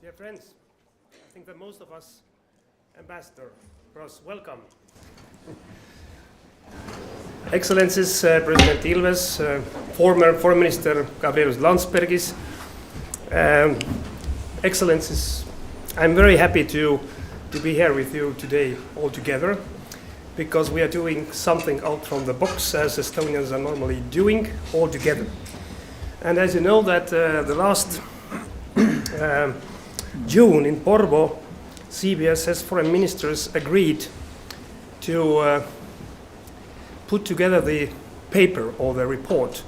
Dear friends, I think that most of us, Ambassador Ross, welcome. Excellencies, President Ilves, former Foreign Minister Gabrielius Landsbergis, Excellencies, I'm very happy to be here with you today all together, because we are doing something out from the box, as Estonians are normally doing, all together. And as you know that the last June in Porvoo, CBSS foreign ministers agreed to put together the paper or the report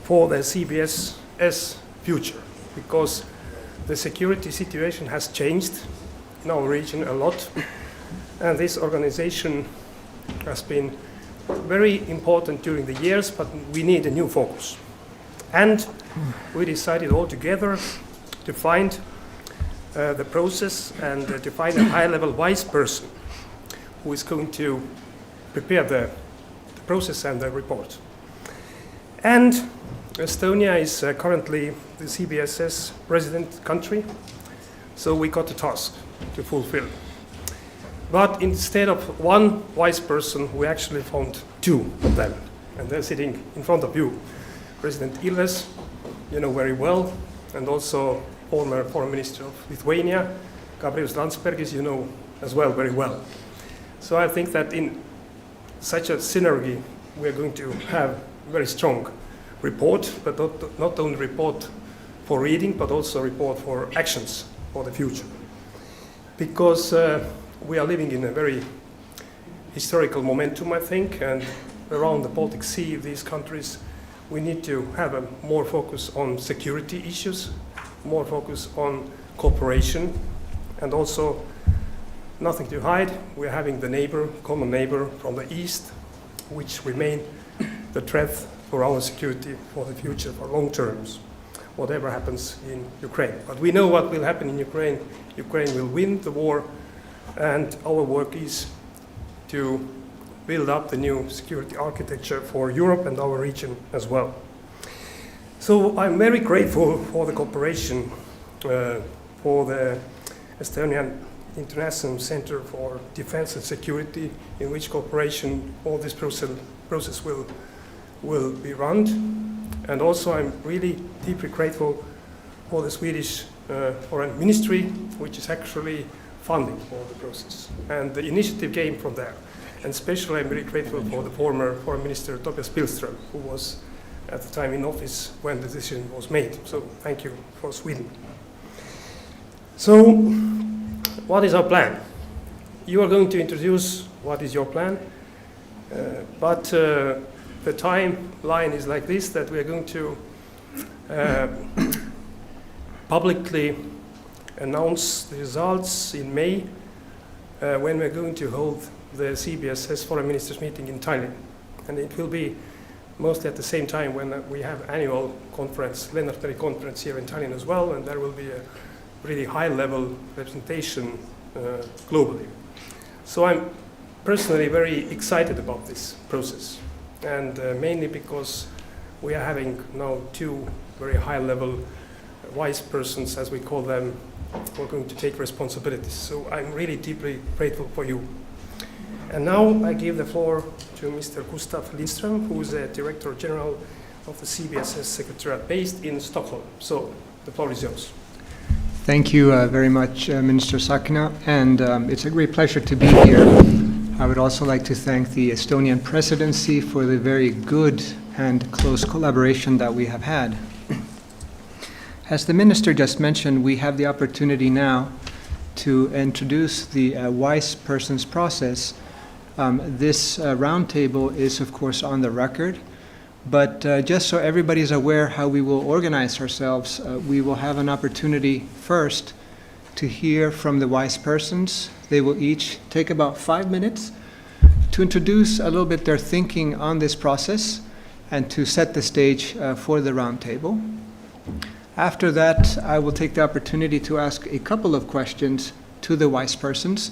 for the CBSS future, because the security situation has changed in our region a lot, and this organization has been very important during the years, but we need a new focus. And we decided all together to find the process and to find a high-level vice person who is going to prepare the process and the report. And Estonia is currently the CBSS president country, so we got a task to fulfill. But instead of one vice person, we actually found two of them, and they're sitting in front of you. President Ilves, you know very well, and also former Foreign Minister of Lithuania, Gabrielius Landsbergis, you know as well very well. So I think that in such a synergy, we are going to have a very strong report, but not only report for reading, but also report for actions for the future. Because we are living in a very historical momentum, I think, and around the Baltic Sea, these countries, we need to have a more focus on security issues, more focus on cooperation, and also nothing to hide. We're having the common neighbor from the east, which remain the threat for our security for the future, for long terms, whatever happens in Ukraine. But we know what will happen in Ukraine. Ukraine will win the war, and our work is to build up the new security architecture for Europe and our region as well. So I'm very grateful for the cooperation for the Estonian International Center for Defense and Security, in which cooperation all this process will be run. And also I'm really deeply grateful for the Swedish Foreign Ministry, which is actually funding all the process. And the initiative came from there. And especially I'm very grateful for the former Foreign Minister Lindström, who was at the time in office when the decision was made. So thank you for Sweden. So what is our plan? You are going to introduce what is your plan, but the timeline is like this, that we are going to publicly announce the results in May when we're going to hold the CBSS Foreign Ministers meeting in Tallinn. And it will be mostly at the same time when we have annual conference, Lindström conference here in Tallinn as well, and there will be a really high-level representation globally. So I'm personally very excited about this process, and mainly because we are having now two very high-level vice persons, as we call them, who are going to take responsibilities. So I'm really deeply grateful for you. And now I give the floor to Mr. Gustav Lindström, who is the Director General of the CBSS Secretariat based in Stockholm. So the floor is yours. Thank you very much, Minister Tsahkna, and it's a great pleasure to be here. I would also like to thank the Estonian presidency for the very good and close collaboration that we have had. As the Minister just mentioned, we have the opportunity now to introduce the vice persons process. This roundtable is, of course, on the record, but just so everybody is aware how we will organize ourselves, we will have an opportunity first to hear from the vice persons. They will each take about 5 minutes to introduce a little bit their thinking on this process and to set the stage for the roundtable. After that, I will take the opportunity to ask a couple of questions to the vice persons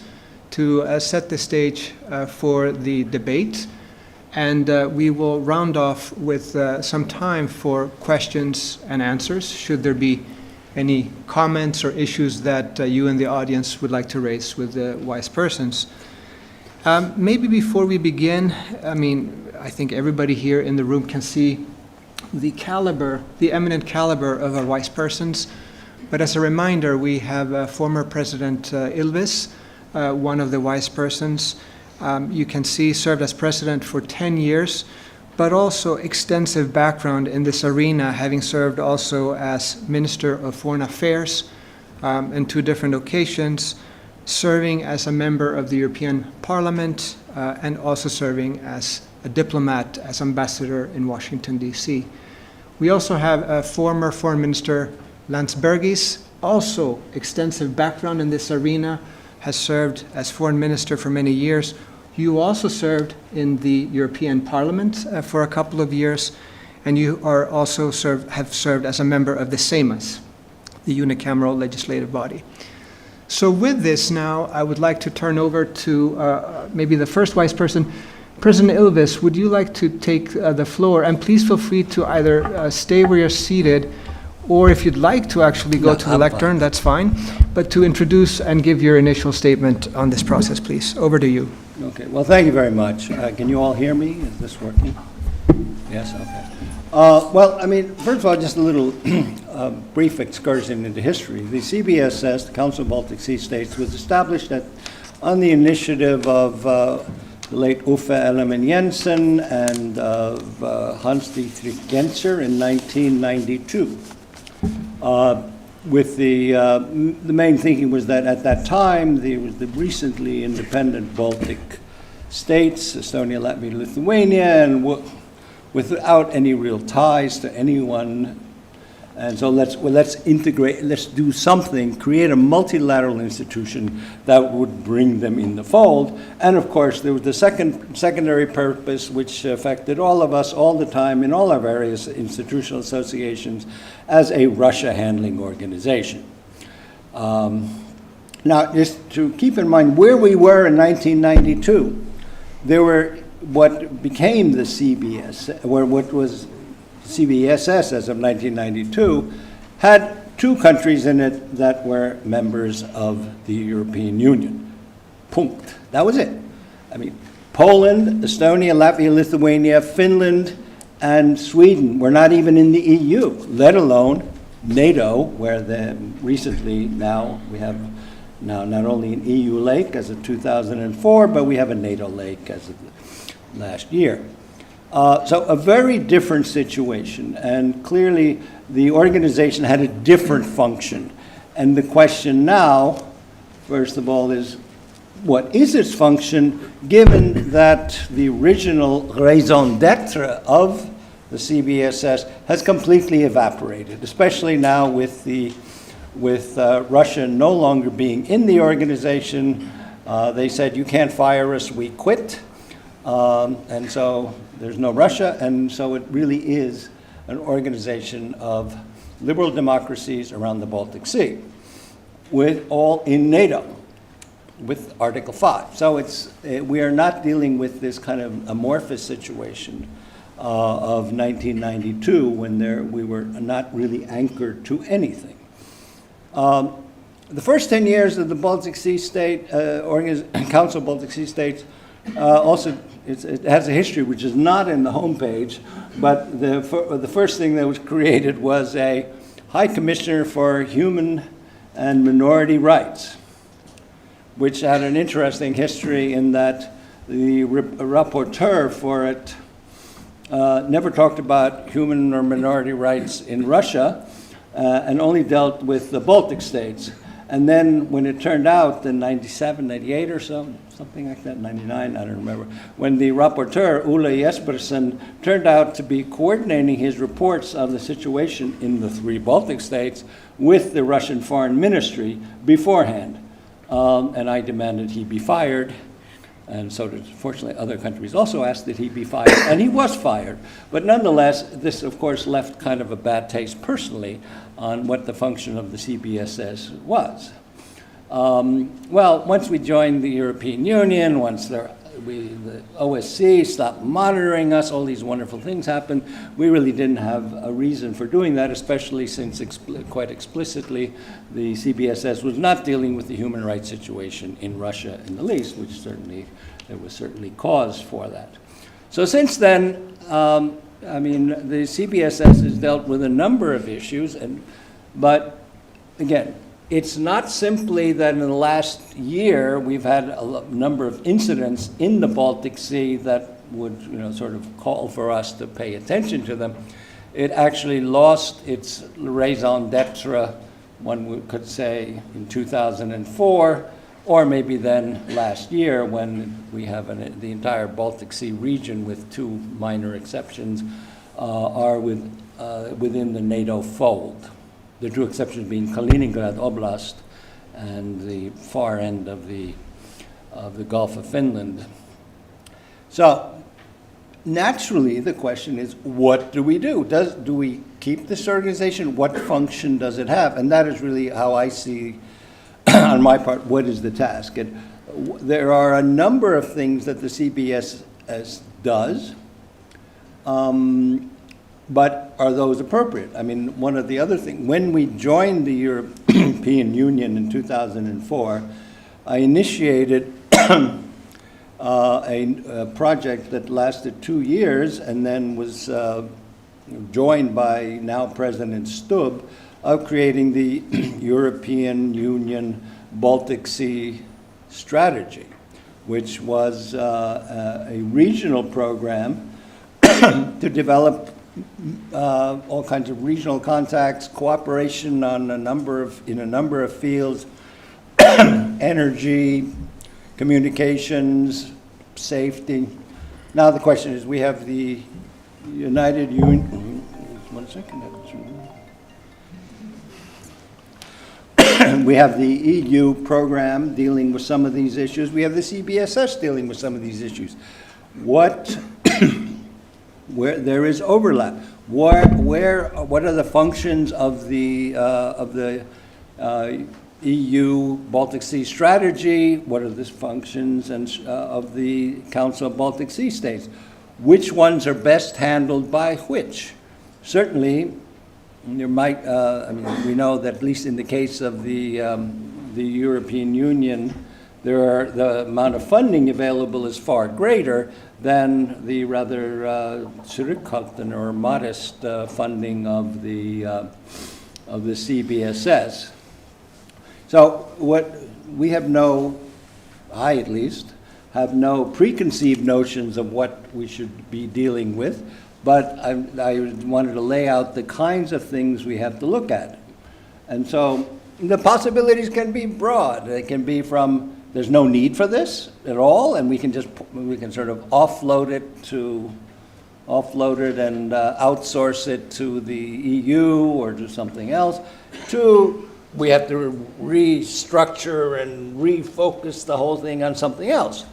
to set the stage for the debate, and we will round off with some time for questions and answers, should there be any comments or issues that you in the audience would like to raise with the vice persons. Maybe before we begin, I think everybody here in the room can see the caliber, the eminent caliber of our vice persons. But as a reminder, we have former President Ilves, one of the vice persons. You can see served as president for 10 years, but also extensive background in this arena, having served also as Minister of Foreign Affairs in 2 different occasions, serving as a member of the European Parliament, and also serving as a diplomat, as ambassador in Washington, D.C. We also have a former Foreign Minister, Landsbergis, also extensive background in this arena, has served as Foreign Minister for many years. You also served in the European Parliament for a couple of years, and you are also have served as a member of the Seimas, the unicameral legislative body. So with this now, I would like to turn over to maybe the first vice person. President Ilves, would you like to take the floor? And please feel free to either stay where you're seated, or if you'd like to actually go to the lectern, that's fine. But to introduce and give your initial statement on this process, please. Over to you. Okay, well, thank you very much. Can you all hear me? Is this working? Yes, okay. Well, first of all, just a little brief excursion into history. The CBSS, the Council of Baltic Sea States, was established on the initiative of the late Uffe Ellemann-Jensen and Hans-Dietrich Genscher in 1992. With the main thinking was that at that time there was the recently independent Baltic states, Estonia, Latvia, Lithuania, and without any real ties to anyone. And so let's integrate, let's do something, create a multilateral institution that would bring them in the fold. And of course, there was the secondary purpose, which affected all of us all the time in all our various institutional associations, as a Russia handling organization. Now, just to keep in mind where we were in 1992, there were what became the CBS, or what was CBSS as of 1992, had 2 countries in it that were members of the European Union. Punkt. That was it. Poland, Estonia, Latvia, Lithuania, Finland, and Sweden were not even in the EU, let alone NATO, where recently now we have not only an EU lake as of 2004, but we have a NATO lake as of last year. So a very different situation, and clearly the organization had a different function. And the question now, first of all, is what is its function, given that the original raison d'etre of the CBSS has completely evaporated, especially now with Russia no longer being in the organization. They said, you can't fire us, we quit. And so there's no Russia, and so it really is an organization of liberal democracies around the Baltic Sea, with all in NATO, with Article 5. So we are not dealing with this kind of amorphous situation of 1992, when we were not really anchored to anything. The first 10 years of the Baltic Sea State, Council of Baltic Sea States, also, it has a history which is not in the homepage, but the first thing that was created was a High Commissioner for Human and Minority Rights, which had an interesting history in that the rapporteur for it never talked about human or minority rights in Russia, and only dealt with the Baltic states. And then when it turned out in 97, 98 or so, something like that, 99, I don't remember, when the rapporteur, Ulla Jespersen, turned out to be coordinating his reports of the situation in the 3 Baltic states with the Russian Foreign Ministry beforehand. And I demanded he be fired, and so did, fortunately, other countries also asked that he be fired, and he was fired. But nonetheless, this, of course, left kind of a bad taste personally on what the function of the CBSS was. Well, once we joined the European Union, once the the OSC stopped monitoring us, all these wonderful things happened. We really didn't have a reason for doing that, especially since quite explicitly the CBSS was not dealing with the human rights situation in Russia in the least, which certainly, there was certainly cause for that. So since then, I mean, the CBSS has dealt with a number of issues, but again, it's not simply that in the last year we've had a number of incidents in the Baltic Sea that would, sort of call for us to pay attention to them. It actually lost its raison d'etre, one could say, in 2004, or maybe then last year when we have the entire Baltic Sea region, with two minor exceptions, are within the NATO fold. The two exceptions being Kaliningrad Oblast and the far end of the Gulf of Finland. So naturally, the question is, what do we do? Do we keep this organization? What function does it have? And that is really how I see, on my part, what is the task. There are a number of things that the CBSS does. But are those appropriate? I mean, one of the other things, when we joined the European Union in 2004, I initiated a project that lasted 2 years and then was joined by now President Stubb, of creating the European Union Baltic Sea Strategy, which was a regional program to develop all kinds of regional contacts, cooperation on in a number of fields, energy, communications, safety. Now the question is, we have the United Union. One second. We have the EU program dealing with some of these issues. We have the CBSS dealing with some of these issues. Where there is overlap, what are the functions of the EU Baltic Sea Strategy? What are the functions of the Council of Baltic Sea States? Which ones are best handled by which? Certainly, there might. I mean, we know that at least in the case of the European Union, the amount of funding available is far greater than the rather zurückhaltend or modest funding of the CBSS. So we have I at least, have no preconceived notions of what we should be dealing with, but I wanted to lay out the kinds of things we have to look at. And so the possibilities can be broad. They can be from, there's no need for this at all, and we can sort of offload it and outsource it to the EU or to something else, to we have to restructure and refocus the whole thing on something else.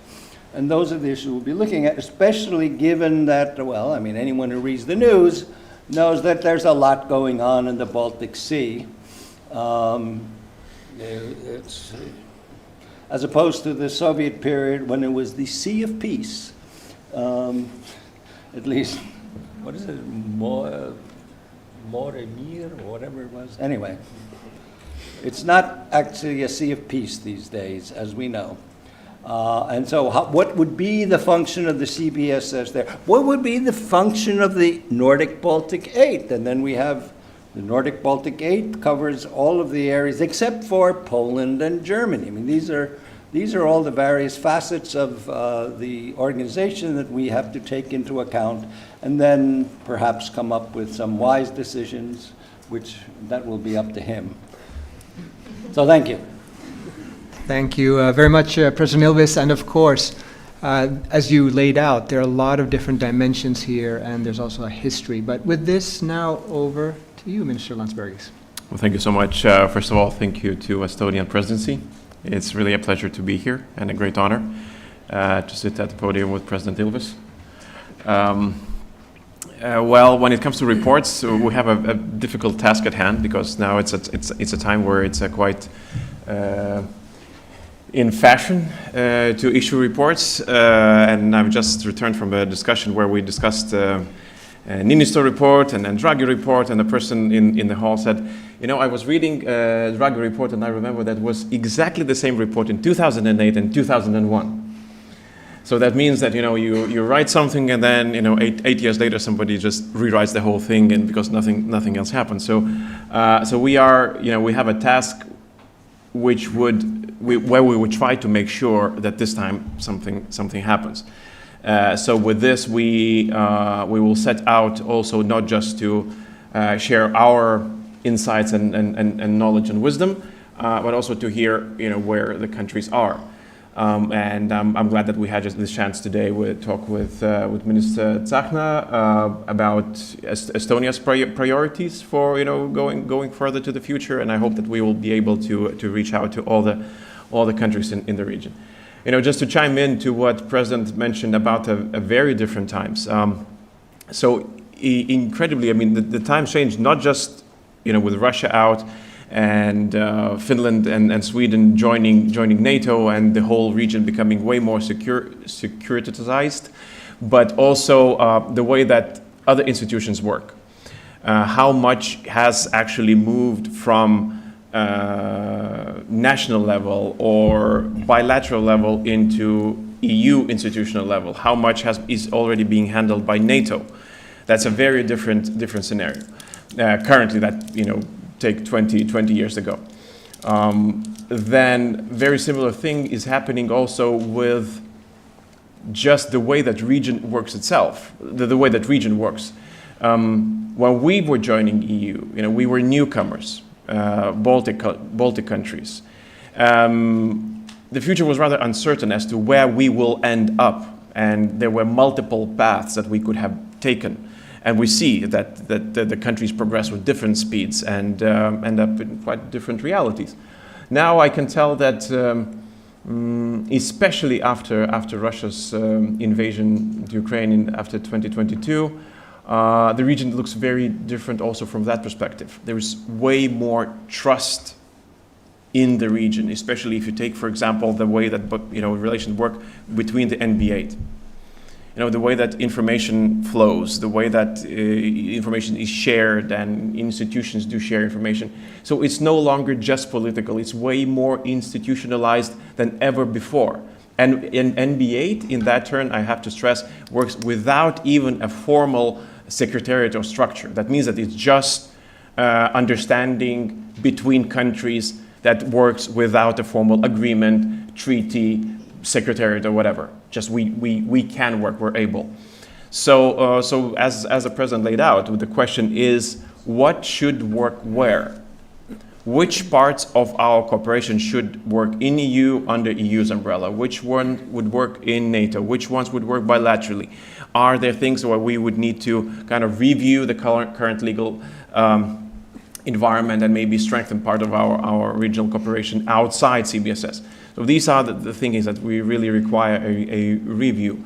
And those are the issues we'll be looking at, especially given that, well, I mean, anyone who reads the news knows that there's a lot going on in the Baltic Sea. It's as opposed to the Soviet period when it was the Sea of Peace. At least, what is it, More Mir, or whatever it was. Anyway, it's not actually a Sea of Peace these days, as we know. And so what would be the function of the CBSS there? What would be the function of the Nordic Baltic 8? And then we have the Nordic Baltic 8 covers all of the areas except for Poland and Germany. I mean, these are all the various facets of the organization that we have to take into account, and then perhaps come up with some wise decisions, which that will be up to him. So thank you. Thank you very much, President Ilves. And of course, as you laid out, there are a lot of different dimensions here, and there's also a history. But with this, now over to you, Minister Landsbergis. Well, thank you so much. First of all, thank you to Estonian presidency. It's really a pleasure to be here and a great honor to sit at the podium with President Ilves. Well, when it comes to reports, we have a difficult task at hand, because now it's a time where it's a quite in fashion to issue reports, and I've just returned from a discussion where we discussed Niinistö report and Draghi report, and the person in the hall said, you know, I was reading Draghi report and I remember that was exactly the same report in 2008 and 2001. So that means that, you know, you write something and then, you know, eight years later somebody just rewrites the whole thing, and because nothing else happens. So we are, you know, we have a task where we would try to make sure that this time something happens. So with this, we will set out also not just to share our insights and knowledge and wisdom, but also to hear, you know, where the countries are. And I'm glad that we had just this chance today to talk with Minister Tsahkna about Estonia's priorities for, you know, going further to the future, and I hope that we will be able to reach out to all the countries in the region. You know, just to chime in to what President mentioned about a very different times. So incredibly, I mean, the times changed not just, you know, with Russia out and Finland and Sweden joining NATO and the whole region becoming way more securitized, but also the way that other institutions work. How much has actually moved from national level or bilateral level into EU institutional level? How much is already being handled by NATO? That's a very different scenario. Currently, that, you know, take 20 years ago. Then very similar thing is happening also with just the way that region works itself, the way that region works. When we were joining EU, you know, we were newcomers, Baltic countries. The future was rather uncertain as to where we will end up, and there were multiple paths that we could have taken. And we see that the countries progress with different speeds and end up in quite different realities. Now I can tell that, especially after Russia's invasion of Ukraine after 2022, the region looks very different also from that perspective. There is way more trust in the region, especially if you take, for example, the way that, you know, relations work between the NBA. You know, the way that information flows, the way that information is shared and institutions do share information. So it's no longer just political, it's way more institutionalized than ever before. And in NBA, in that turn, I have to stress, works without even a formal secretariat or structure. That means that it's just understanding between countries that works without a formal agreement, treaty, secretariat or whatever. Just we can work, we're able. So as the President laid out, the question is, what should work where? Which parts of our cooperation should work in EU under EU's umbrella? Which one would work in NATO? Which ones would work bilaterally? Are there things where we would need to kind of review the current legal environment and maybe strengthen part of our regional cooperation outside CBSS? So these are the things that we really require a review.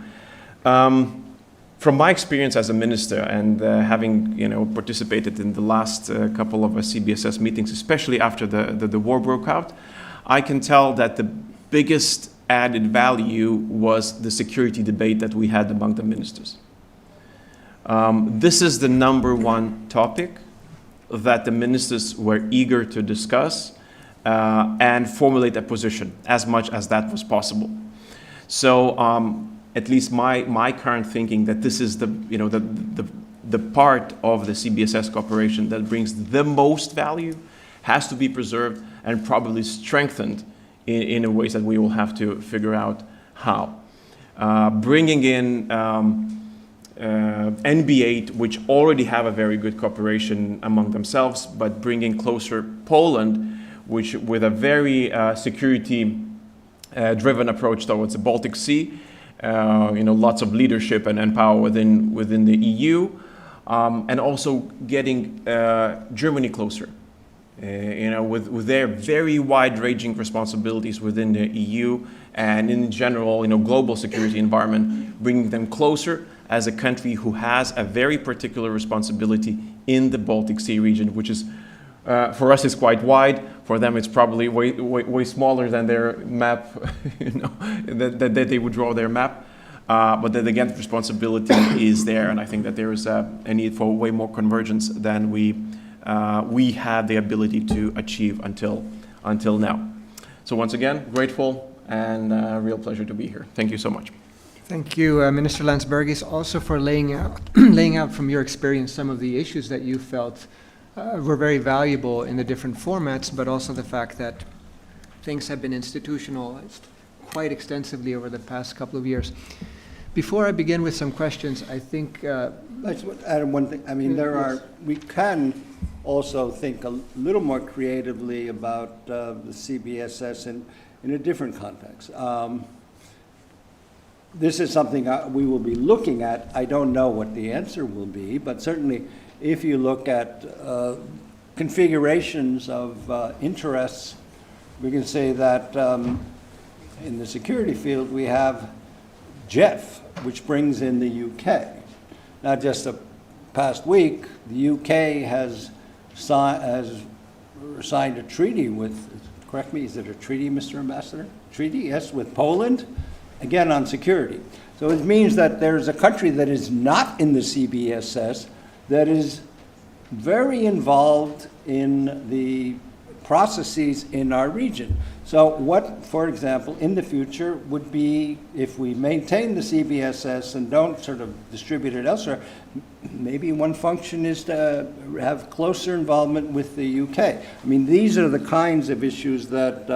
From my experience as a minister and having, you know, participated in the last couple of CBSS meetings, especially after the war broke out, I can tell that the biggest added value was the security debate that we had among the ministers. This is the #1 topic that the ministers were eager to discuss and formulate a position as much as that was possible. So at least my current thinking that this is the part of the CBSS cooperation that brings the most value, has to be preserved and probably strengthened in ways that we will have to figure out how. Bringing in NBA, which already have a very good cooperation among themselves, but bringing closer Poland, which with a very security-driven approach towards the Baltic Sea, you know, lots of leadership and power within the EU, and also getting Germany closer. You know, with their very wide-ranging responsibilities within the EU and in general, you know, global security environment, bringing them closer as a country who has a very particular responsibility in the Baltic Sea region, which is For us, it's quite wide. For them, it's probably way smaller than their map, that they would draw their map. But then again, responsibility is there, and I think that there is a need for way more convergence than we had the ability to achieve until now. So once again, grateful and a real pleasure to be here. Thank you so much. Thank you, Minister Landsbergis, also for laying out from your experience some of the issues that you felt were very valuable in the different formats, but also the fact that things have been institutionalized quite extensively over the past couple of years. Before I begin with some questions, I think... I just want to add one thing. I mean, we can also think a little more creatively about the CBSS in a different context. This is something we will be looking at. I don't know what the answer will be, but certainly if you look at configurations of interests, we can say that in the security field we have Jeff, which brings in the UK. Now, just the past week, the UK has signed a treaty with, correct me, is it a treaty, Mr. Ambassador? Treaty, yes, with Poland, again on security. So it means that there's a country that is not in the CBSS that is very involved in the processes in our region. So what, for example, in the future would be, if we maintain the CBSS and don't sort of distribute it elsewhere, maybe one function is to have closer involvement with the UK. I mean, these are the kinds of issues that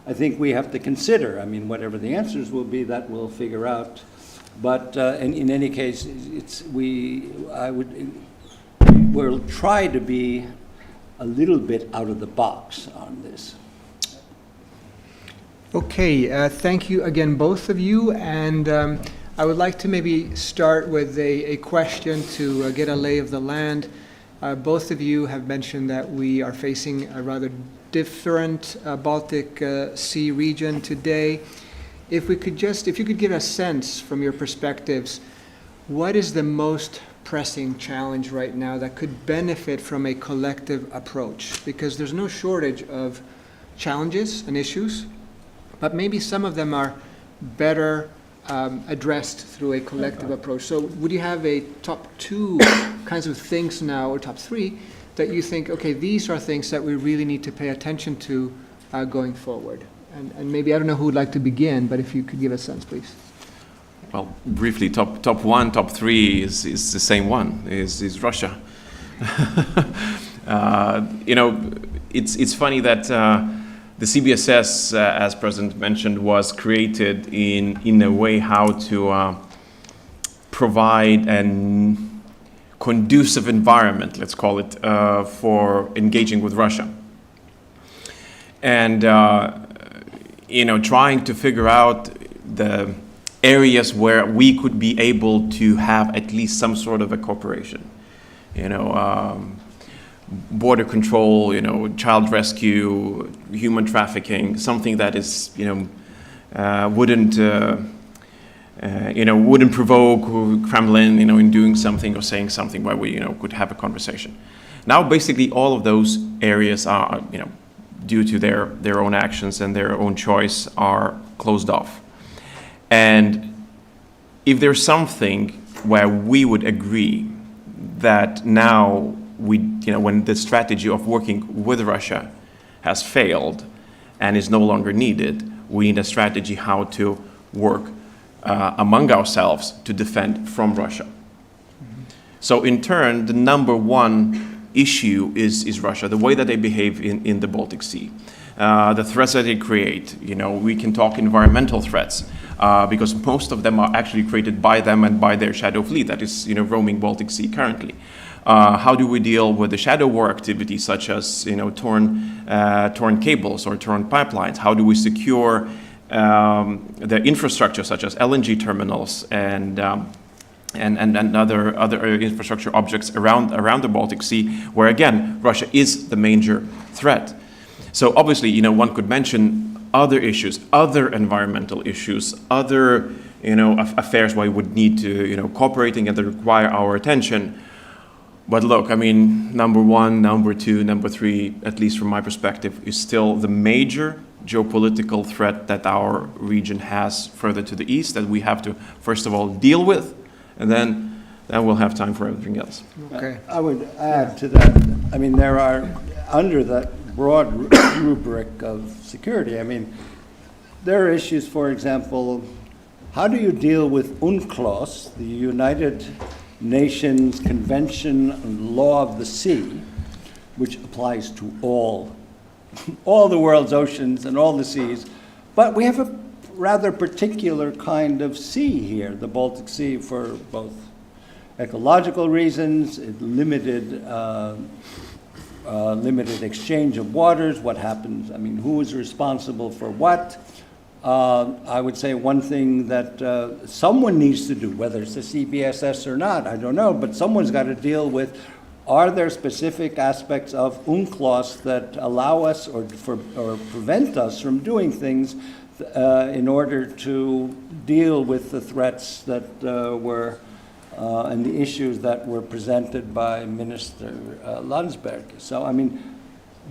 I think we have to consider. I mean, whatever the answers will be, that we'll figure out. But in any case, we'll try to be a little bit out of the box on this. Okay, thank you again, both of you. And I would like to maybe start with a question to get a lay of the land. Both of you have mentioned that we are facing a rather different Baltic Sea region today. If you could give a sense from your perspectives, what is the most pressing challenge right now that could benefit from a collective approach? Because there's no shortage of challenges and issues, but maybe some of them are better addressed through a collective approach. So would you have a top two kinds of things now, or top three, that you think, okay, these are things that we really need to pay attention to going forward? And maybe, I don't know who would like to begin, but if you could give a sense, please. Well, briefly, top one, top three is the same one, is Russia. It's funny that the CBSS, as President mentioned, was created in a way how to provide an conducive environment, let's call it, for engaging with Russia. And, trying to figure out the areas where we could be able to have at least some sort of a cooperation. Border control, child rescue, human trafficking, something that is, wouldn't provoke Kremlin, in doing something or saying something where we, could have a conversation. Now, basically, all of those areas are, due to their own actions and their own choice, are closed off. And if there's something where we would agree that now when the strategy of working with Russia has failed and is no longer needed, we need a strategy how to work among ourselves to defend from Russia. Mm-hmm. So in turn, the number one issue is Russia, the way that they behave in the Baltic Sea, the threats that they create. We can talk environmental threats, because most of them are actually created by them and by their shadow fleet that is, roaming Baltic Sea currently. How do we deal with the shadow war activities such as, torn cables or torn pipelines? How do we secure the infrastructure such as LNG terminals and other infrastructure objects around the Baltic Sea, where again Russia is the major threat? So obviously, one could mention other issues, other environmental issues, other affairs where we would need to cooperating and that require our attention. But look, I mean, number one, number two, number three, at least from my perspective, is still the major geopolitical threat that our region has further to the east that we have to, first of all, deal with, and then we'll have time for everything else. Okay. I would add to that, I mean, there are, under that broad rubric of security, I mean, there are issues, for example, how do you deal with UNCLOS, the United Nations Convention on Law of the Sea, which applies to all the world's oceans and all the seas, but we have a rather particular kind of sea here, the Baltic Sea, for both ecological reasons, limited exchange of waters, what happens, I mean, who is responsible for what? I would say one thing that someone needs to do, whether it's the CBSS or not, I don't know, but someone's got to deal with, are there specific aspects of UNCLOS that allow us or prevent us from doing things in order to deal with the threats that were and the issues that were presented by Minister Landsbergis. So, I mean,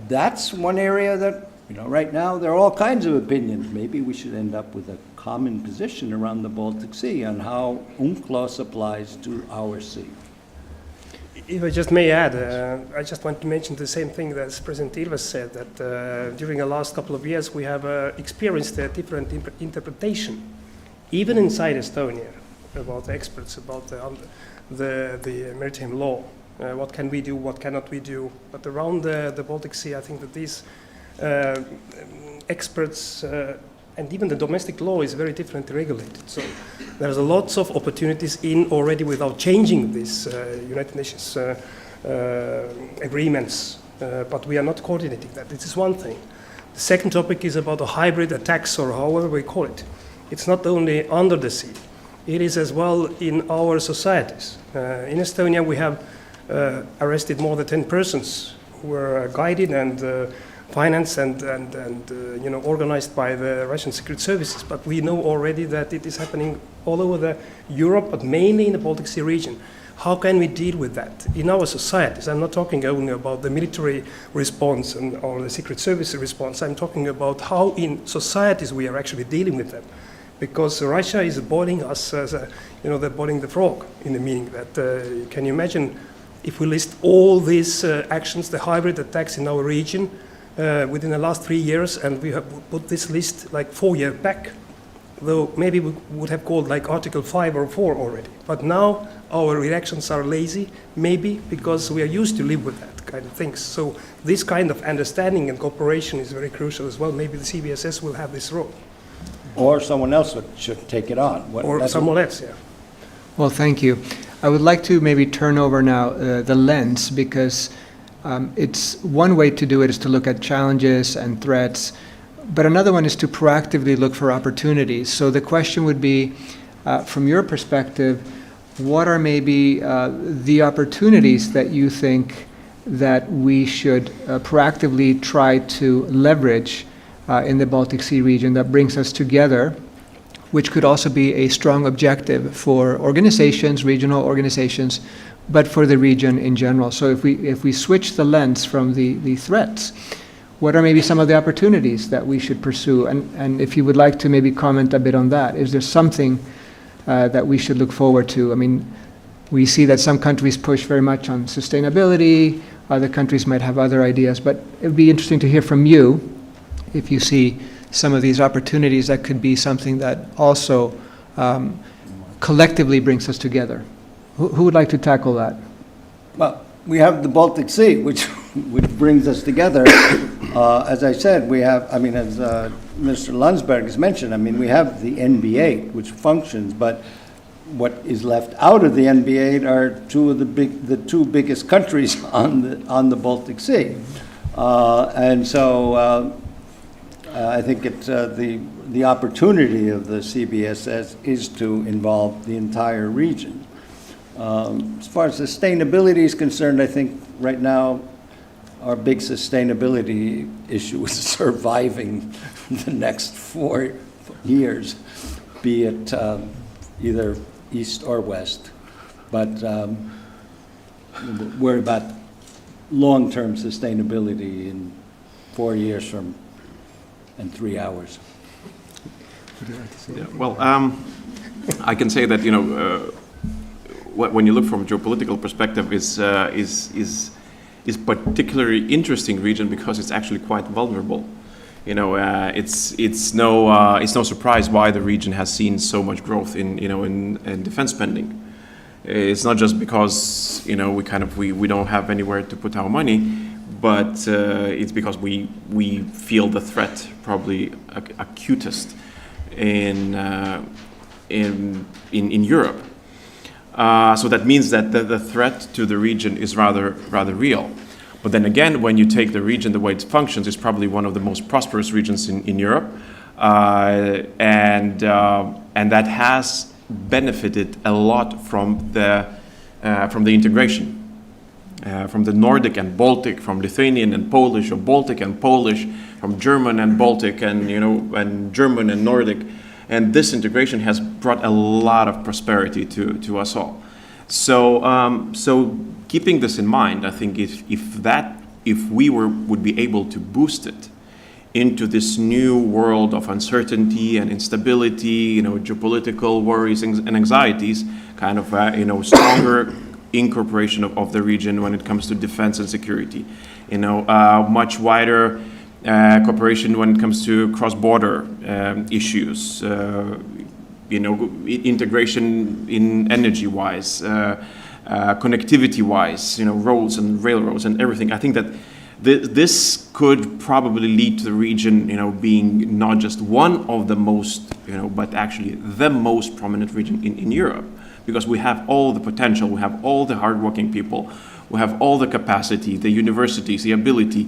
that's one area that, you know, right now there are all kinds of opinions. Maybe we should end up with a common position around the Baltic Sea on how UNCLOS applies to our sea. If I just may add, I just want to mention the same thing that President Ilves said, that during the last couple of years we have experienced a different interpretation, even inside Estonia, about the experts, about the maritime law. What can we do, what cannot we do? But around the Baltic Sea, I think that these experts and even the domestic law is very differently regulated. So there's lots of opportunities in already without changing these United Nations agreements, but we are not coordinating that. This is one thing. The second topic is about the hybrid attacks, or however we call it. It's not only under the sea, it is as well in our societies. In Estonia we have arrested more than 10 persons who were guided and financed and you know, organized by the Russian secret services. But we know already that it is happening all over Europe, but mainly in the Baltic Sea region. How can we deal with that in our societies? I'm not talking only about the military response or the secret service response. I'm talking about how in societies we are actually dealing with them. Because Russia is boiling us as you know, they're boiling the frog, in the meaning that, can you imagine if we list all these actions, the hybrid attacks in our region, within the last 3 years, and we have put this list like 4 years back, though maybe we would have called like Article 5 or 4 already. But now our reactions are lazy, maybe because we are used to live with that kind of things. So this kind of understanding and cooperation is very crucial as well. Maybe the CBSS will have this role. Or someone else should take it on. Or someone else, yeah. Well, thank you. I would like to maybe turn over now the lens, because it's one way to do it is to look at challenges and threats, but another one is to proactively look for opportunities. So the question would be, from your perspective, what are maybe the opportunities that you think that we should proactively try to leverage in the Baltic Sea region that brings us together, which could also be a strong objective for organizations, regional organizations, but for the region in general. So if we switch the lens from the threats, what are maybe some of the opportunities that we should pursue? And if you would like to maybe comment a bit on that, is there something that we should look forward to? I mean, we see that some countries push very much on sustainability, other countries might have other ideas, but it would be interesting to hear from you if you see some of these opportunities that could be something that also collectively brings us together. Who would like to tackle that? Well, we have the Baltic Sea, which brings us together. As I said, we have, I mean, as Mr. Landsberg has mentioned, I mean, we have the NBA, which functions, but what is left out of the NBA are the two biggest countries on the Baltic Sea. And so I think it's the opportunity of the CBSS is to involve the entire region. As far as sustainability is concerned, I think right now our big sustainability issue is surviving the next 4 years, be it either east or west. But worry about long-term sustainability in 4 years from and 3 hours. Yeah, well, I can say that when you look from a geopolitical perspective, is particularly interesting region because it's actually quite vulnerable. It's no surprise why the region has seen so much growth in defense spending. It's not just because we don't have anywhere to put our money, but it's because we feel the threat probably acutest in Europe. So that means that the threat to the region is rather real. But then again, when you take the region, the way it functions, it's probably one of the most prosperous regions in Europe, and that has benefited a lot from the integration, from the Nordic and Baltic, from Lithuanian and Polish, or Baltic and Polish, from German and Baltic, and and German and Nordic, and this integration has brought a lot of prosperity to us all. So keeping this in mind, I think if we would be able to boost it into this new world of uncertainty and instability, geopolitical worries and anxieties, kind of stronger incorporation of the region when it comes to defense and security, much wider cooperation when it comes to cross-border issues, integration in energy-wise, connectivity-wise, roads and railroads and everything. I think that this could probably lead to the region, being not just one of the most, but actually the most prominent region in Europe, because we have all the potential, we have all the hardworking people, we have all the capacity, the universities, the ability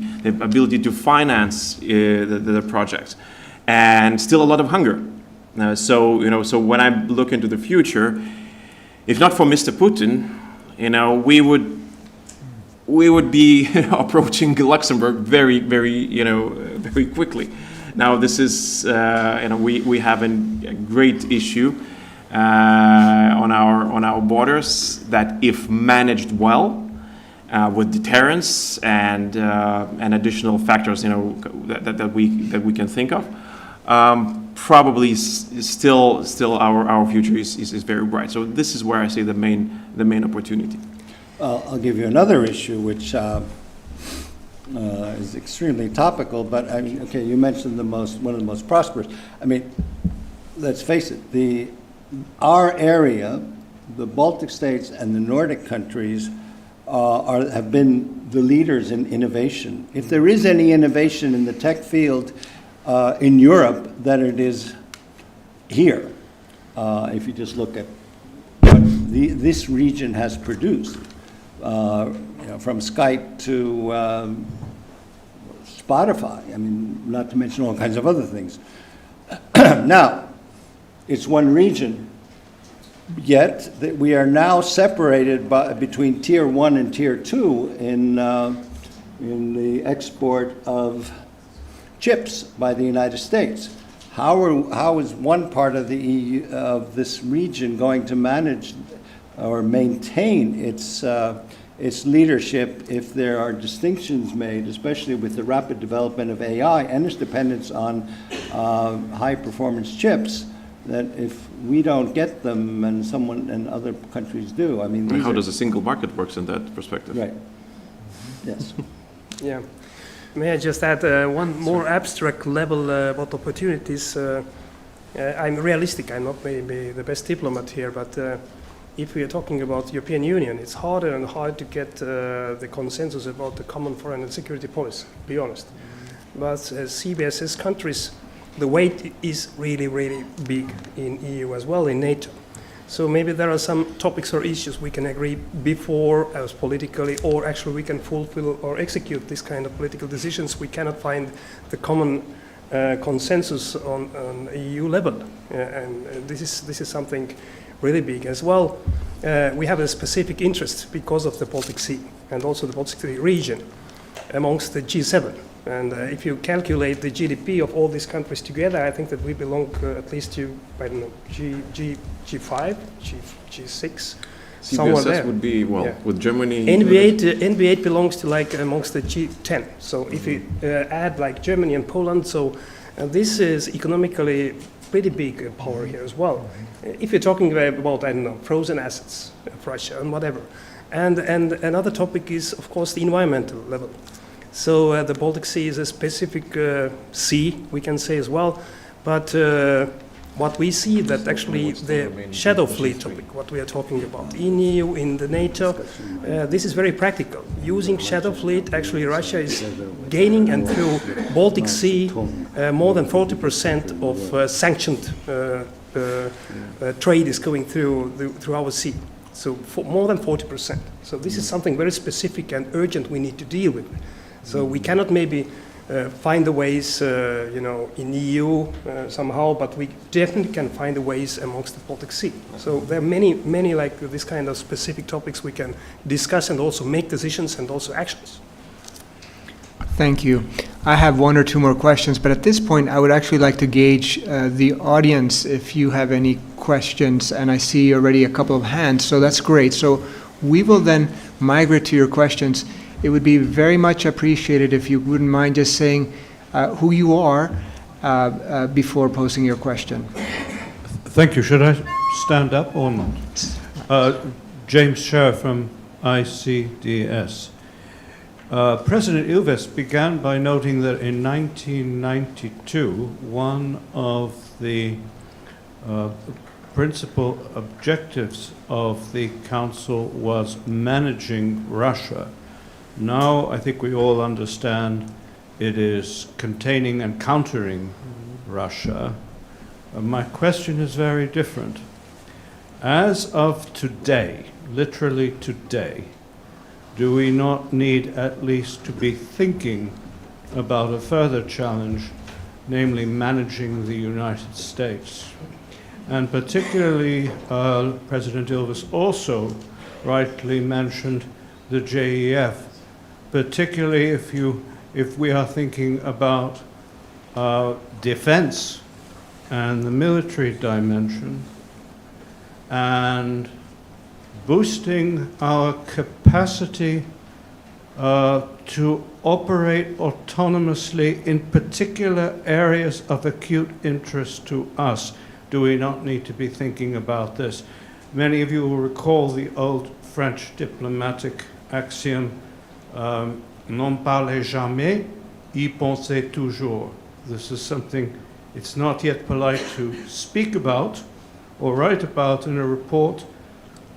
to finance the projects, and still a lot of hunger. So when I look into the future, if not for Mr. Putin, we would be approaching Luxembourg very, very, very quickly. Now this is, we have a great issue on our borders that, if managed well, with deterrence and additional factors, that we can think of, probably still our future is very bright. So this is where I see the main opportunity. I'll give you another issue, which is extremely topical. But I mean, okay, you mentioned one of the most prosperous. I mean, let's face it. Our area, the Baltic states and the Nordic countries, have been the leaders in innovation. If there is any innovation in the tech field in Europe, then it is here. If you just look at what this region has produced, from Skype to Spotify, I mean, not to mention all kinds of other things. Now, it's one region, yet we are now separated between Tier 1 and Tier 2 in the export of chips by the United States. How is one part of the EU, of this region, going to manage or maintain its leadership if there are distinctions made, especially with the rapid development of AI and its dependence on high-performance chips, that if we don't get them and other countries do, I mean, how does a single market works in that perspective? Right. Yes. Yeah. May I just add one more abstract level about opportunities? I'm realistic. I'm not maybe the best diplomat here, but if we are talking about European Union, it's harder and harder to get the consensus about the common foreign and security policy, to be honest. But CBSS countries, the weight is really, really big in EU as well, in NATO. So maybe there are some topics or issues we can agree before as politically, or actually we can fulfill or execute this kind of political decisions. We cannot find the common consensus on EU level, and this is something really big as well. We have a specific interest because of the Baltic Sea and also the Baltic Sea region amongst the G7. And if you calculate the GDP of all these countries together, I think that we belong at least to, I don't know, G5, G6. somewhere CBSS there. would be, well, Yeah. with Germany. NV8 belongs to like amongst the G10. So if you add like Germany and Poland, so this is economically pretty big power here as well. If you're talking about, I don't know, frozen assets of Russia and whatever. And another topic is, of course, the environmental level. So the Baltic Sea is a specific sea, we can say as well. But what we see that actually the shadow fleet topic, what we are talking about, in EU, in the NATO, this is very practical. Using shadow fleet, actually Russia is gaining, and through Baltic Sea, more than 40% of sanctioned trade is going through our sea. So more than 40%. So this is something very specific and urgent we need to deal with. So we cannot maybe find the ways, in EU somehow, but we definitely can find the ways amongst the Baltic Sea. So there are many like this kind of specific topics we can discuss and also make decisions and also actions. Thank you. I have one or two more questions, but at this point, I would actually like to gauge the audience if you have any questions, and I see already a couple of hands, so that's great. So we will then migrate to your questions. It would be very much appreciated if you wouldn't mind just saying who you are before posing your question. Thank you. Should I stand up or not? James Scher from ICDS. President Ilves began by noting that in 1992, one of the principal objectives of the Council was managing Russia. Now, I think we all understand it is containing and countering Russia. My question is very different. As of today, literally today, do we not need at least to be thinking about a further challenge, namely managing the United States? And particularly, President Ilves also rightly mentioned the JEF, particularly if we are thinking about defense and the military dimension, and boosting our capacity to operate autonomously in particular areas of acute interest to us. Do we not need to be thinking about this? Many of you will recall the old French diplomatic axiom, non parlez jamais, y pensez toujours. This is something it's not yet polite to speak about or write about in a report,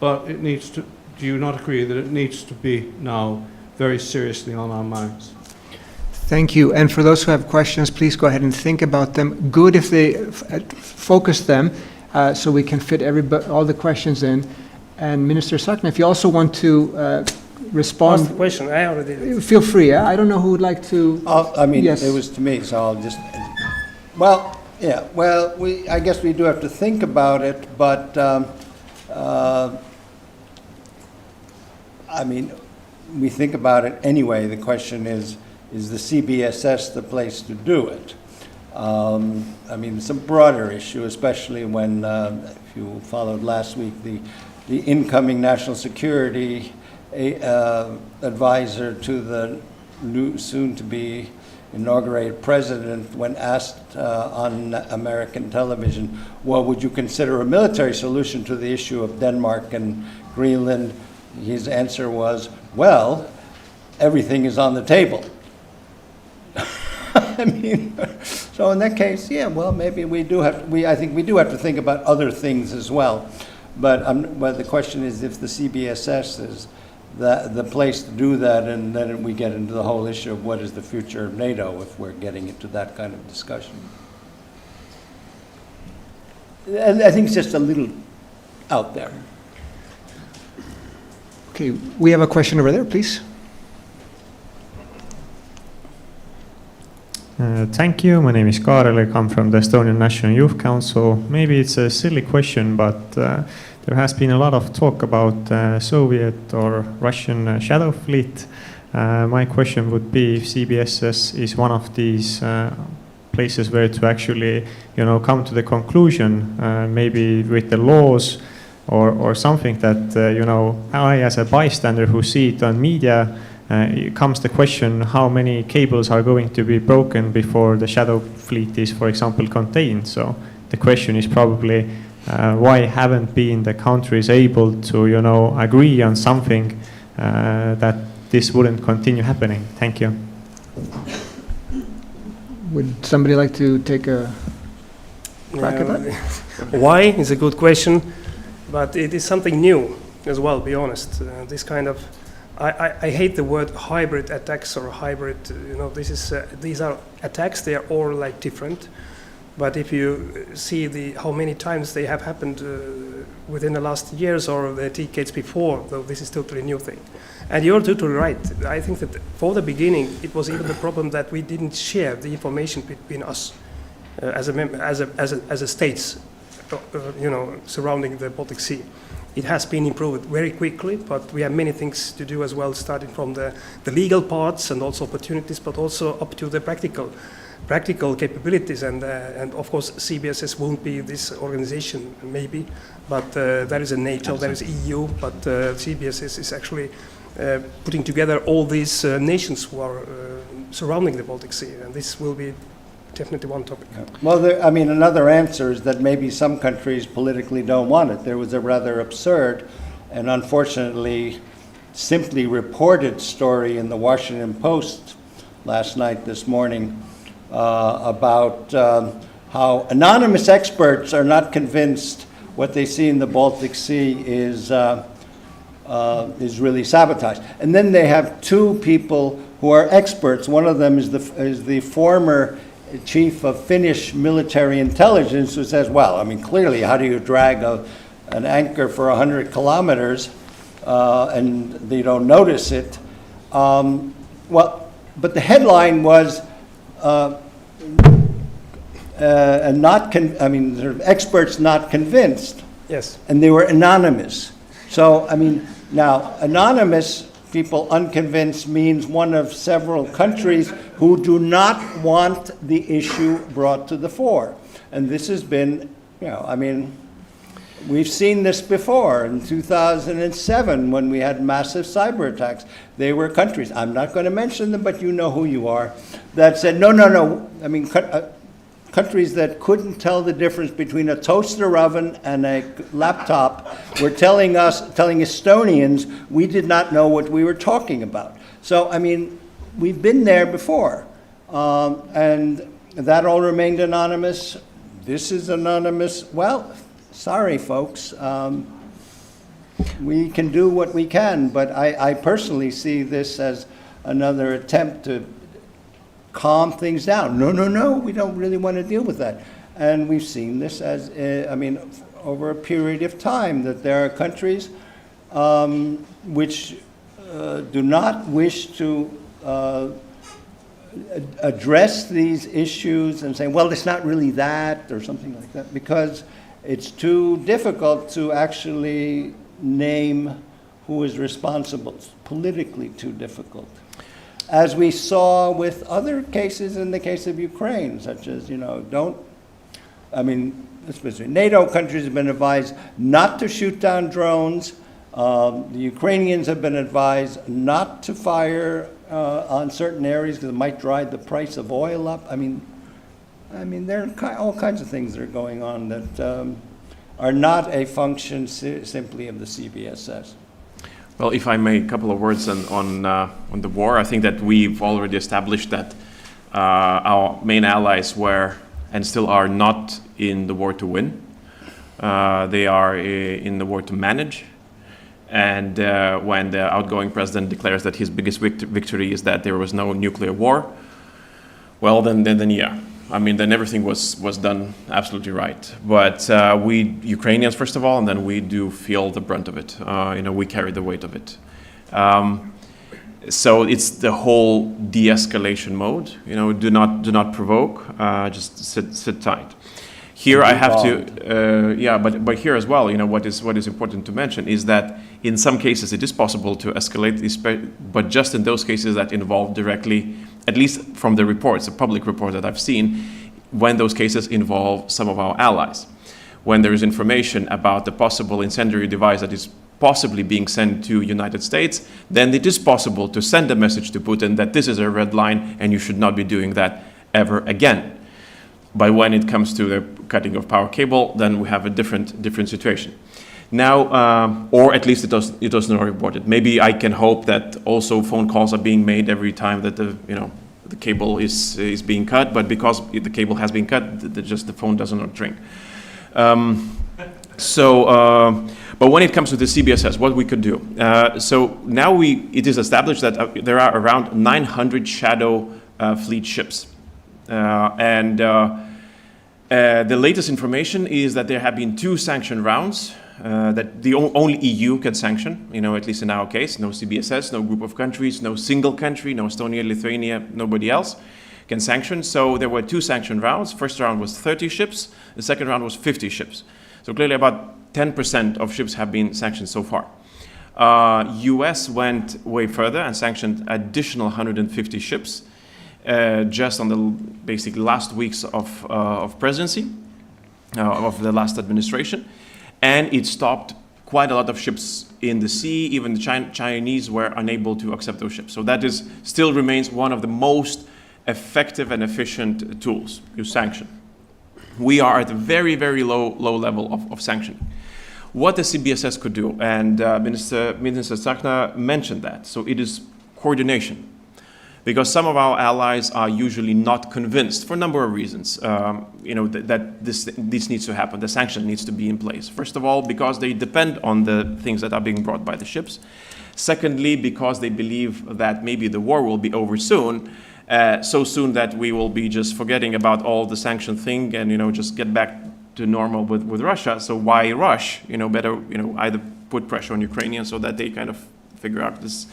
but it needs to, do you not agree that it needs to be now very seriously on our minds? Thank you. And for those who have questions, please go ahead and think about them. Good if they focus them so we can fit all the questions in. And Minister Tsahkna, if you also want to respond. Ask the question, I already did. Feel free. I don't know who would like to. Yes. It was to me, so I'll just. Well, yeah. Well, I guess we do have to think about it, but we think about it anyway. The question is the CBSS the place to do it? It's a broader issue, especially when, if you followed last week, the incoming national security advisor to the new, soon-to-be inaugurated president, when asked on American television, well, would you consider a military solution to the issue of Denmark and Greenland? His answer was, well, everything is on the table. So in that case, yeah, well, maybe I think we do have to think about other things as well. But the question is if the CBSS is the place to do that, and then we get into the whole issue of what is the future of NATO if we're getting into that kind of discussion. And I think it's just a little out there. Okay, we have a question over there, please. Thank you. My name is Karel. I come from the Estonian National Youth Council. Maybe it's a silly question, but there has been a lot of talk about Soviet or Russian shadow fleet. My question would be if CBSS is one of these places where to actually, come to the conclusion, maybe with the laws, or something that, I as a bystander who see it on media, it comes the question how many cables are going to be broken before the shadow fleet is, for example, contained. So the question is probably why haven't been the countries able to, agree on something that this wouldn't continue happening? Thank you. Would somebody like to take a crack at that? Why is a good question, but it is something new as well, be honest. This kind of, I hate the word hybrid attacks or hybrid, these are attacks, they are all like different. But if you see how many times they have happened within the last years or the decades before, though this is totally new thing. And you're totally right. I think that for the beginning, it was even the problem that we didn't share the information between us as a states, surrounding the Baltic Sea. It has been improved very quickly, but we have many things to do as well, starting from the legal parts and also opportunities, but also up to the practical capabilities, and of course CBSS won't be this organization maybe, but there is a NATO, there is EU, but CBSS is actually putting together all these nations who are surrounding the Baltic Sea, and this will be definitely one topic. Yeah. Well, another answer is that maybe some countries politically don't want it. There was a rather absurd and unfortunately simply reported story in the Washington Post this morning, about how anonymous experts are not convinced what they see in the Baltic Sea is really sabotaged. And then they have two people who are experts. One of them is the former chief of Finnish military intelligence, who says, well, clearly, how do you drag an anchor for 100 kilometers and they don't notice it? But the headline was, experts not convinced. Yes. And they were anonymous. So, now, anonymous people unconvinced means one of several countries who do not want the issue brought to the fore. And this has been, we've seen this before. In 2007, when we had massive cyber attacks, there were countries, I'm not going to mention them, but you know who you are, that said, no. Countries that couldn't tell the difference between a toaster oven and a laptop were telling Estonians we did not know what we were talking about. So, we've been there before. And that all remained anonymous. This is anonymous. Well, sorry, folks. We can do what we can, but I personally see this as another attempt to calm things down. No, we don't really want to deal with that. And we've seen this as, over a period of time, that there are countries which do not wish to address these issues and say, well, it's not really that, or something like that, because it's too difficult to actually name who is responsible. It's politically too difficult. As we saw with other cases in the case of Ukraine, such as, especially NATO countries have been advised not to shoot down drones. The Ukrainians have been advised not to fire on certain areas because it might drive the price of oil up. There are all kinds of things that are going on that are not a function simply of the CBSS. Well, if I may, a couple of words on the war. I think that we've already established that our main allies were and still are not in the war to win. They are in the war to manage. And when the outgoing president declares that his biggest victory is that there was no nuclear war, well, then yeah. Then everything was done absolutely right. But we Ukrainians, first of all, and then we do feel the brunt of it. We carry the weight of it. So it's the whole de-escalation mode. Do not provoke. Just sit tight. Here I have to, but here as well, what is important to mention is that in some cases it is possible to escalate, but just in those cases that involve directly, at least from the reports, the public reports that I've seen, when those cases involve some of our allies. when there is information about the possible incendiary device that is possibly being sent to United States, then it is possible to send a message to Putin that this is a red line and you should not be doing that ever again. But when it comes to the cutting of power cable, then we have a different situation. Now, or at least it was not reported. Maybe I can hope that also phone calls are being made every time that the cable is being cut, but because the cable has been cut, the phone does not ring. But when it comes to the CBSS, what we could do. So now it is established that there are around 900 shadow fleet ships. The latest information is that there have been 2 sanction rounds that the only EU can sanction, at least in our case. No CBSS, no group of countries, no single country, no Estonia, Lithuania, nobody else can sanction. So there were 2 sanction rounds. First round was 30 ships. The second round was 50 ships. So clearly about 10% of ships have been sanctioned so far. US went way further and sanctioned additional 150 ships just on the basically last weeks of presidency, of the last administration. And it stopped quite a lot of ships in the sea. Even the Chinese were unable to accept those ships. So that still remains one of the most effective and efficient tools, you sanction. We are at a very, very low level of sanctioning. What the CBSS could do, and Minister Tsahkna mentioned that, so it is coordination. Because some of our allies are usually not convinced for a number of reasons, that this needs to happen, the sanction needs to be in place. First of all, because they depend on the things that are being brought by the ships. Secondly, because they believe that maybe the war will be over soon, so soon that we will be just forgetting about all the sanction thing and, just get back to normal with Russia. So why rush? Better, either put pressure on Ukrainians so that they kind of figure out this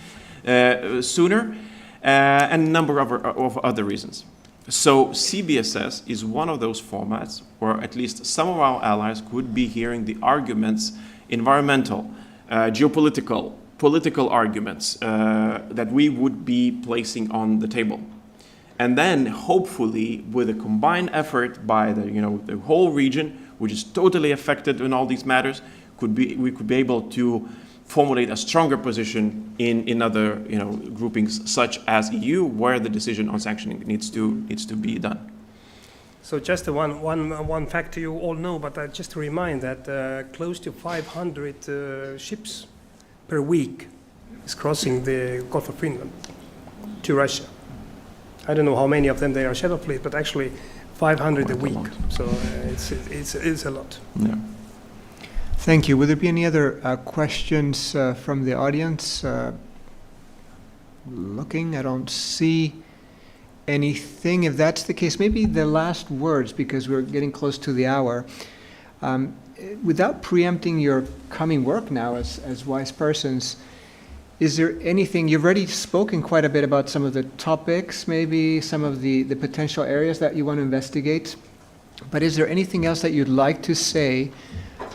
sooner. And a number of other reasons. So CBSS is one of those formats where at least some of our allies could be hearing the arguments, environmental, geopolitical, political arguments that we would be placing on the table. And then hopefully with a combined effort by the whole region, which is totally affected in all these matters, we could be able to formulate a stronger position in other groupings such as EU, where the decision on sanctioning needs to be done. So just one fact you all know, but just to remind that close to 500 ships per week is crossing the Gulf of Finland to Russia. I don't know how many of them they are shadow fleet, but actually 500 a week. So it's a lot. Yeah. Thank you. Would there be any other questions from the audience? Looking, I don't see anything. If that's the case, maybe the last words, because we're getting close to the hour. Without preempting your coming work now as wise persons, is there anything, you've already spoken quite a bit about some of the topics, maybe some of the potential areas that you want to investigate, but is there anything else that you'd like to say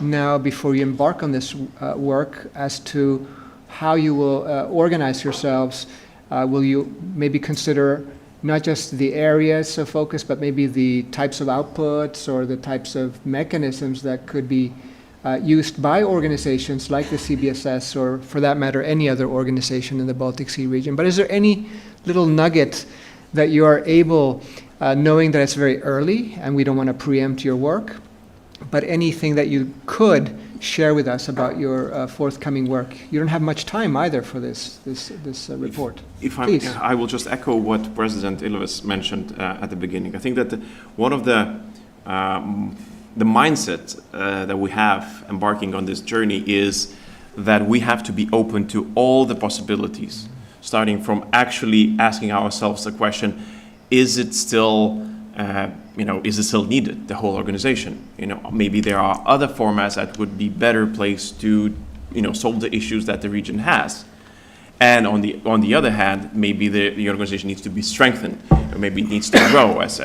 now before you embark on this work as to how you will organize yourselves? Will you maybe consider not just the areas of focus, but maybe the types of outputs or the types of mechanisms that could be used by organizations like the CBSS, or for that matter, any other organization in the Baltic Sea region? But is there any little nugget that you are able, knowing that it's very early and we don't want to preempt your work, but anything that you could share with us about your forthcoming work? You don't have much time either for this report. Please. I will just echo what President Ilves mentioned at the beginning. I think that one of the mindset that we have embarking on this journey is that we have to be open to all the possibilities, starting from actually asking ourselves the question, is it still needed, the whole organization? Maybe there are other formats that would be better placed to, solve the issues that the region has. And on the other hand, maybe the organization needs to be strengthened, or maybe it needs to grow, as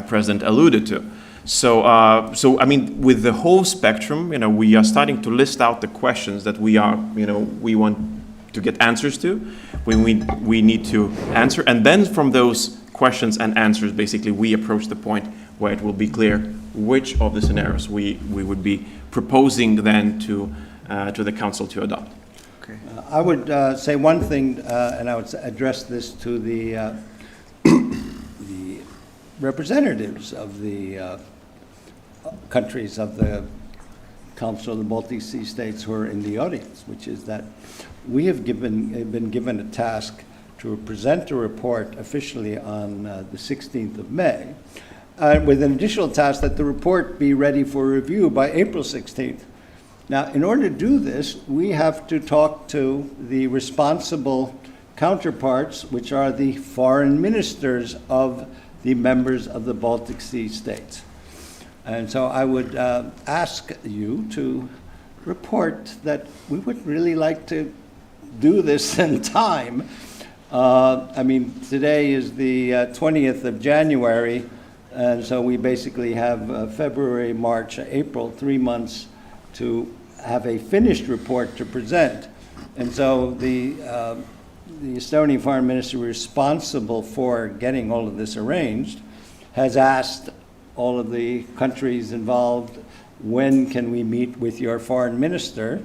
President alluded to. So I mean, with the whole spectrum, we are starting to list out the questions that we want to get answers to. We need to answer, and then from those questions and answers, basically, we approach the point where it will be clear which of the scenarios we would be proposing then to the council to adopt. Okay. I would say one thing, and I would address this to the representatives of the countries of the Council of the Baltic Sea States who are in the audience, which is that we have been given a task to present a report officially on the 16th of May, with an additional task that the report be ready for review by April 16th. Now, in order to do this, we have to talk to the responsible counterparts, which are the foreign ministers of the members of the Baltic Sea states. And so I would ask you to report that we would really like to do this in time. I mean, today is the 20th of January, and so we basically have February, March, April, 3 months to have a finished report to present. And so the Estonian foreign minister responsible for getting all of this arranged has asked all of the countries involved, when can we meet with your foreign minister?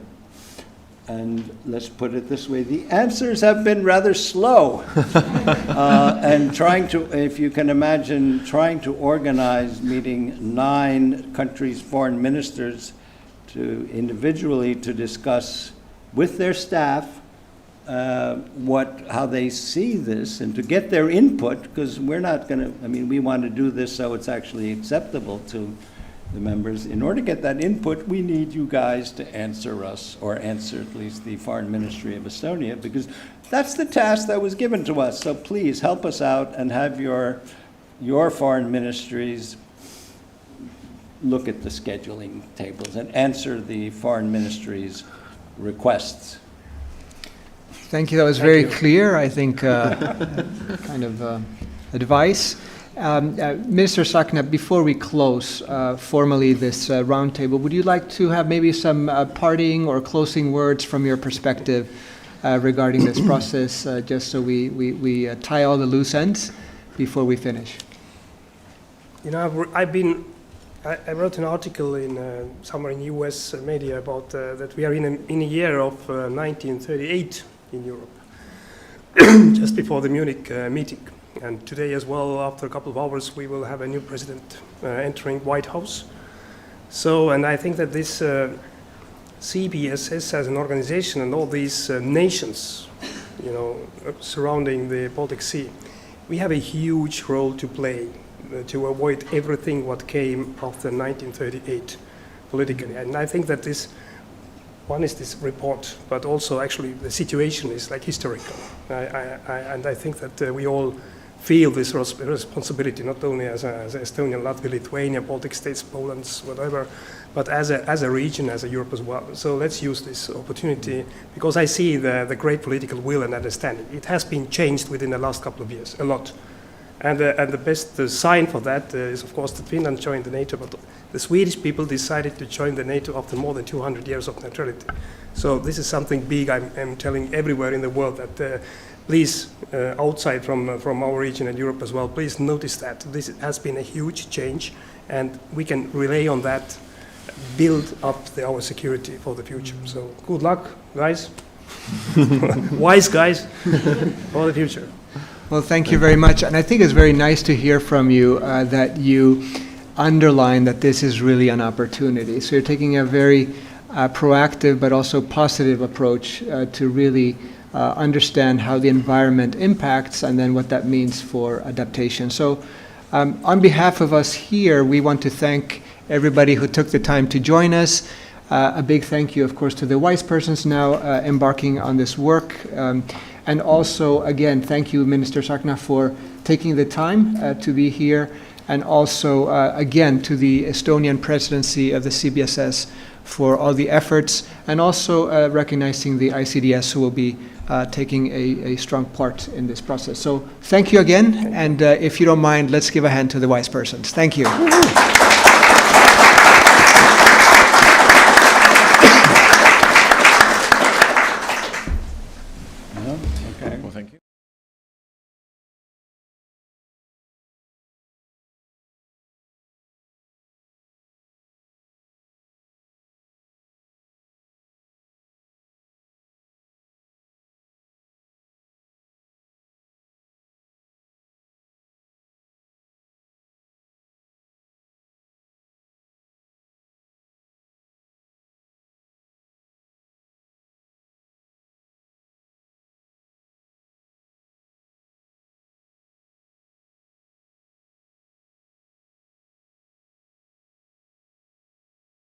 And let's put it this way, the answers have been rather slow. And trying to, if you can imagine, trying to organize meeting 9 countries' foreign ministers to individually to discuss with their staff how they see this and to get their input, because we're not going to, I mean, we want to do this so it's actually acceptable to the members. In order to get that input, we need you guys to answer us, or answer at least the Foreign Ministry of Estonia, because that's the task that was given to us. So please help us out and have your foreign ministries look at the scheduling tables and answer the foreign ministry's requests. Thank you. That was very clear, I think, kind of advice. Minister Tsahkna, before we close formally this roundtable, would you like to have maybe some parting or closing words from your perspective regarding this process, just so we tie all the loose ends before we finish? You know, I wrote an article in somewhere in U.S. media about that we are in a year of 1938 in Europe, just before the Munich meeting. And today as well, after a couple of hours, we will have a new president entering White House. So, and I think that this CBSS as an organization and all these nations, you know, surrounding the Baltic Sea, we have a huge role to play to avoid everything what came after 1938 politically. And I think that this, one is this report, but also actually the situation is like historical. And I think that we all feel this responsibility, not only as Estonia, Latvia, Lithuania, Baltic states, Poland, whatever, but as a region, as a Europe as well. So let's use this opportunity, because I see the great political will and understanding. It has been changed within the last couple of years, a lot. And the best sign for that is, of course, that Finland joined the NATO, but the Swedish people decided to join the NATO after more than 200 years of neutrality. So this is something big. I'm telling everywhere in the world that please, outside from our region and Europe as well, please notice that this has been a huge change, and we can rely on that, build up our security for the future. So good luck, guys. Wise guys for the future. Well, thank you very much. And I think it's very nice to hear from you that you underline that this is really an opportunity. So you're taking a very proactive but also positive approach to really understand how the environment impacts and then what that means for adaptation. So on behalf of us here, we want to thank everybody who took the time to join us. A big thank you, of course, to the wise persons now embarking on this work. And also, again, thank you, Minister Tsahkna, for taking the time to be here. And also, again, to the Estonian presidency of the CBSS for all the efforts, and also recognizing the ICDS, who will be taking a strong part in this process. So thank you again. And if you don't mind, let's give a hand to the wise persons. Thank you.